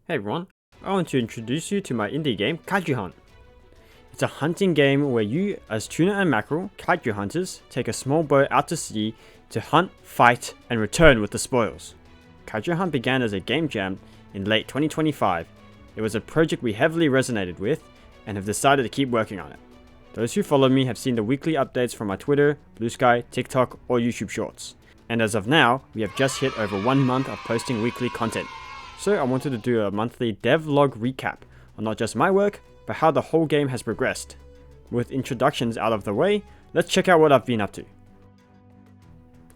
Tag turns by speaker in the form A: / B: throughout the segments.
A: Hey everyone, I want to introduce you to my indie game, KAIJUxHUNT. It's a hunting game where you, as tuna and mackerel, kaiju hunters, take a small boat out to sea to hunt, fight, and return with the spoils. KAIJUxHUNT began as a game jam in late 2025. It was a project we heavily resonated with and have decided to keep working on it. Those who follow me have seen the weekly updates from my Twitter, Blue Sky, TikTok, or YouTube Shorts. And as of now, we have just hit over 1 month of posting weekly content. So I wanted to do a monthly devlog recap on not just my work, but how the whole game has progressed. With introductions out of the way, let's check out what I've been up to.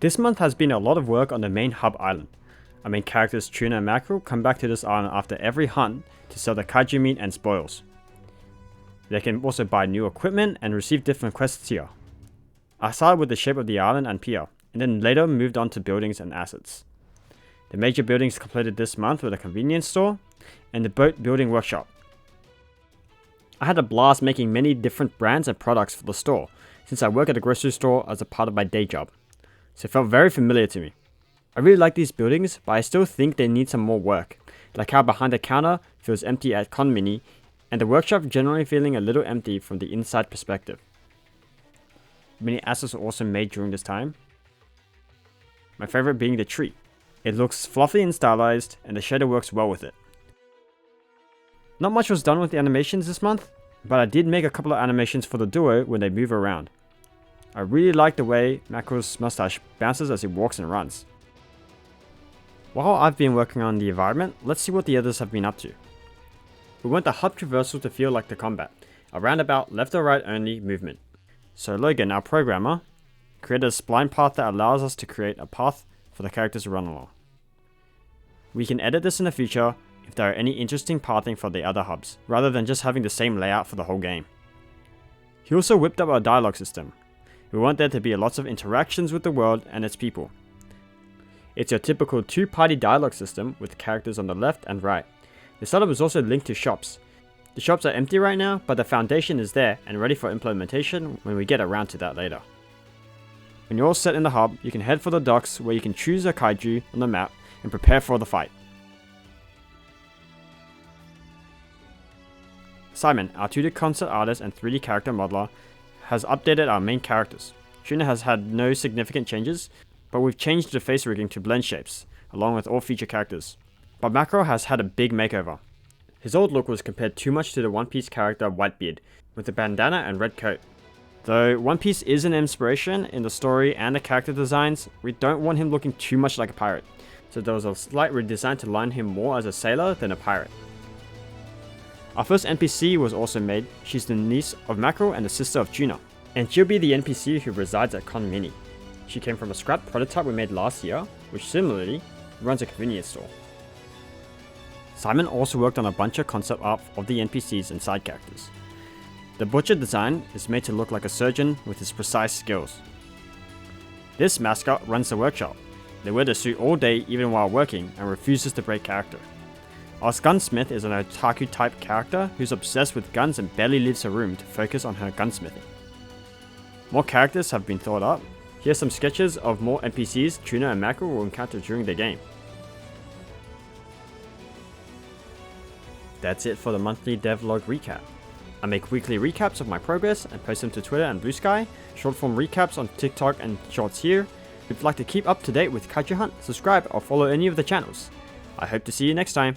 A: This month has been a lot of work on the main hub island. Our main characters Tuna and Mackerel come back to this island after every hunt to sell the kaiju meat and spoils. They can also buy new equipment and receive different quests here. I started with the shape of the island and pier, and then later moved on to buildings and assets. The major buildings completed this month were the convenience store and the boat building workshop. I had a blast making many different brands and products for the store, since I work at a grocery store as a part of my day job, so it felt very familiar to me. I really like these buildings, but I still think they need some more work, like how behind the counter feels empty at Con Mini, and the workshop generally feeling a little empty from the inside perspective. Many assets were also made during this time, my favorite being the tree. It looks fluffy and stylized, and the shader works well with it. Not much was done with the animations this month, but I did make a couple of animations for the duo when they move around. I really like the way Mackerel's mustache bounces as he walks and runs. While I've been working on the environment, let's see what the others have been up to. We want the hub traversal to feel like the combat, a roundabout left or right only movement. So Logan, our programmer, created a spline path that allows us to create a path for the characters to run along. We can edit this in the future if there are any interesting pathing for the other hubs, rather than just having the same layout for the whole game. He also whipped up our dialogue system. We want there to be lots of interactions with the world and its people. It's your typical two-party dialogue system with characters on the left and right. The setup is also linked to shops. The shops are empty right now, but the foundation is there and ready for implementation when we get around to that later. When you're all set in the hub, you can head for the docks where you can choose a kaiju on the map and prepare for the fight. Simon, our 2D concept artist and 3D character modeler, has updated our main characters. Tuna has had no significant changes, but we've changed the face rigging to blend shapes, along with all feature characters. But Mackerel has had a big makeover. His old look was compared too much to the One Piece character Whitebeard, with the bandana and red coat. Though One Piece is an inspiration in the story and the character designs, we don't want him looking too much like a pirate, so there was a slight redesign to line him more as a sailor than a pirate. Our first NPC was also made. She's the niece of Mackerel and the sister of Tuna, and she'll be the NPC who resides at Con Mini. She came from a scrap prototype we made last year, which similarly runs a convenience store. Simon also worked on a bunch of concept art of the NPCs and side characters. The butcher design is made to look like a surgeon with his precise skills. This mascot runs the workshop. They wear the suit all day even while working and refuses to break character. Our gunsmith is an otaku type character who's obsessed with guns and barely leaves her room to focus on her gunsmithing. More characters have been thought up. Here's some sketches of more NPCs Tuna and Mackerel will encounter during the game. That's it for the monthly devlog recap. I make weekly recaps of my progress and post them to Twitter and Blue Sky, short form recaps on TikTok and Shorts here. If you'd like to keep up to date with KAIJUxHUNT, subscribe or follow any of the channels. I hope to see you next time.